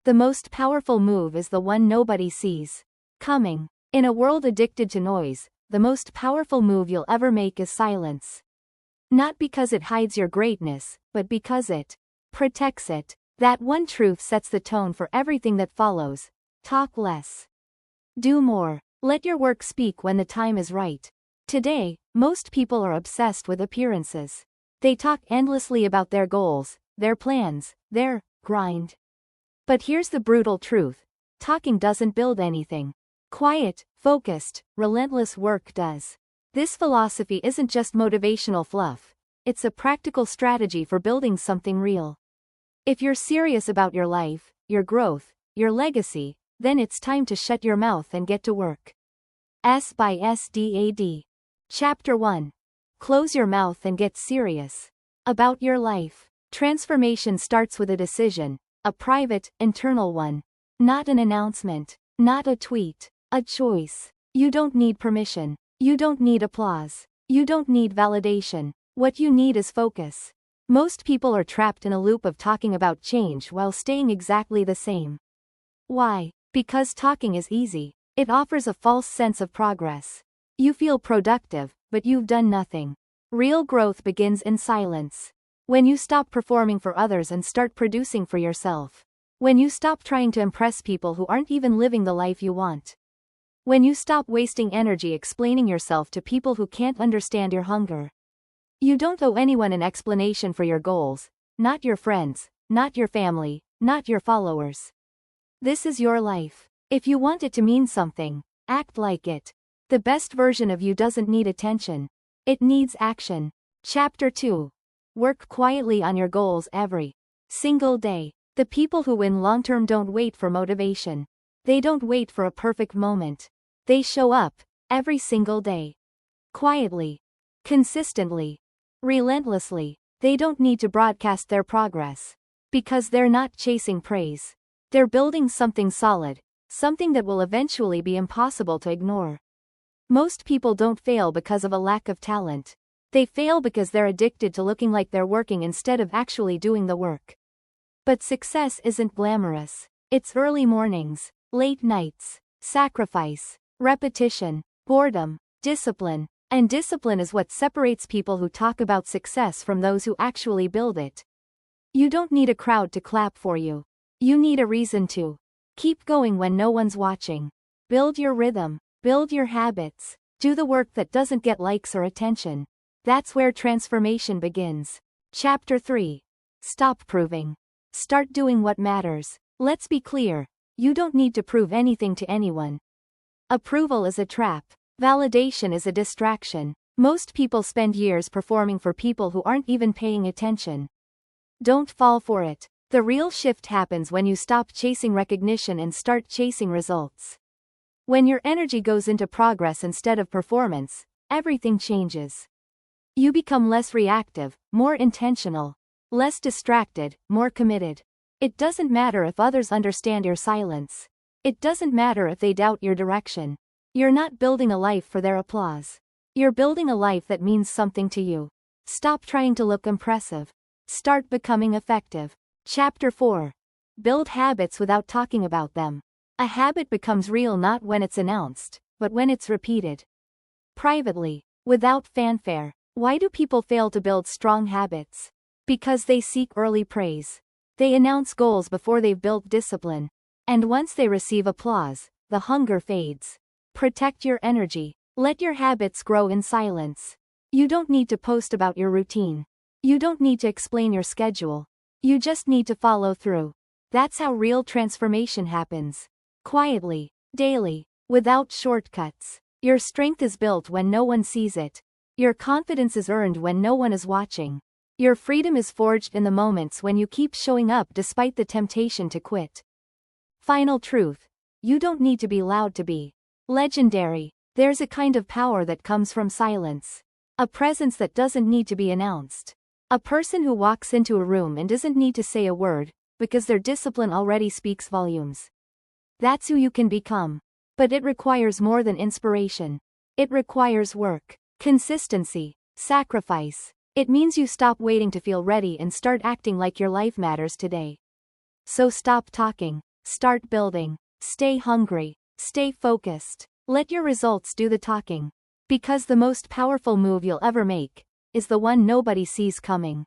The most powerful move is the one nobody sees coming. In a world addicted to noise, the most powerful move you'll ever make is silence. Not because it hides your greatness, but because it protects it. That one truth sets the tone for everything that follows. Talk less. Do more. Let your work speak when the time is right. Today, most people are obsessed with appearances. They talk endlessly about their goals, their plans, their grind. But here's the brutal truth. Talking doesn't build anything. Quiet, focused, relentless work does. This philosophy isn't just motivational fluff. It's a practical strategy for building something real. If you're serious about your life, your growth, your legacy, then it's time to shut your mouth and get to work. S by SDAD. Chapter 1. Close your mouth and get serious about your life. Transformation starts with a decision, a private, internal one. Not an announcement, not a tweet, a choice. You don't need permission. You don't need applause. You don't need validation. What you need is focus. Most people are trapped in a loop of talking about change while staying exactly the same. Why? Because talking is easy. It offers a false sense of progress. You feel productive, but you've done nothing. Real growth begins in silence. When you stop performing for others and start producing for yourself. When you stop trying to impress people who aren't even living the life you want. When you stop wasting energy explaining yourself to people who can't understand your hunger. You don't owe anyone an explanation for your goals, not your friends, not your family, not your followers. This is your life. If you want it to mean something, act like it. The best version of you doesn't need attention. It needs action. Chapter 2. Work quietly on your goals every single day. The people who win long-term don't wait for motivation. They don't wait for a perfect moment. They show up, every single day. Quietly. Consistently. Relentlessly. They don't need to broadcast their progress. Because they're not chasing praise. They're building something solid. Something that will eventually be impossible to ignore. Most people don't fail because of a lack of talent. They fail because they're addicted to looking like they're working instead of actually doing the work. But success isn't glamorous. It's early mornings, late nights, sacrifice, repetition, boredom, discipline. And discipline is what separates people who talk about success from those who actually build it. You don't need a crowd to clap for you. You need a reason to. Keep going when no one's watching. Build your rhythm. Build your habits. Do the work that doesn't get likes or attention. That's where transformation begins. Chapter 3. Stop proving. Start doing what matters. Let's be clear. You don't need to prove anything to anyone. Approval is a trap. Validation is a distraction. Most people spend years performing for people who aren't even paying attention. Don't fall for it. The real shift happens when you stop chasing recognition and start chasing results. When your energy goes into progress instead of performance, everything changes. You become less reactive, more intentional. Less distracted, more committed. It doesn't matter if others understand your silence. It doesn't matter if they doubt your direction. You're not building a life for their applause. You're building a life that means something to you. Stop trying to look impressive. Start becoming effective. Chapter 4. Build habits without talking about them. A habit becomes real not when it's announced, but when it's repeated. Privately, without fanfare. Why do people fail to build strong habits? Because they seek early praise. They announce goals before they've built discipline. And once they receive applause, the hunger fades. Protect your energy. Let your habits grow in silence. You don't need to post about your routine. You don't need to explain your schedule. You just need to follow through. That's how real transformation happens. Quietly, daily, without shortcuts. Your strength is built when no one sees it. Your confidence is earned when no one is watching. Your freedom is forged in the moments when you keep showing up despite the temptation to quit. Final truth. You don't need to be loud to be legendary. There's a kind of power that comes from silence. A presence that doesn't need to be announced. A person who walks into a room and doesn't need to say a word, because their discipline already speaks volumes. That's who you can become. But it requires more than inspiration. It requires work, consistency, sacrifice. It means you stop waiting to feel ready and start acting like your life matters today. So stop talking. Start building. Stay hungry. Stay focused. Let your results do the talking. Because the most powerful move you'll ever make is the one nobody sees coming.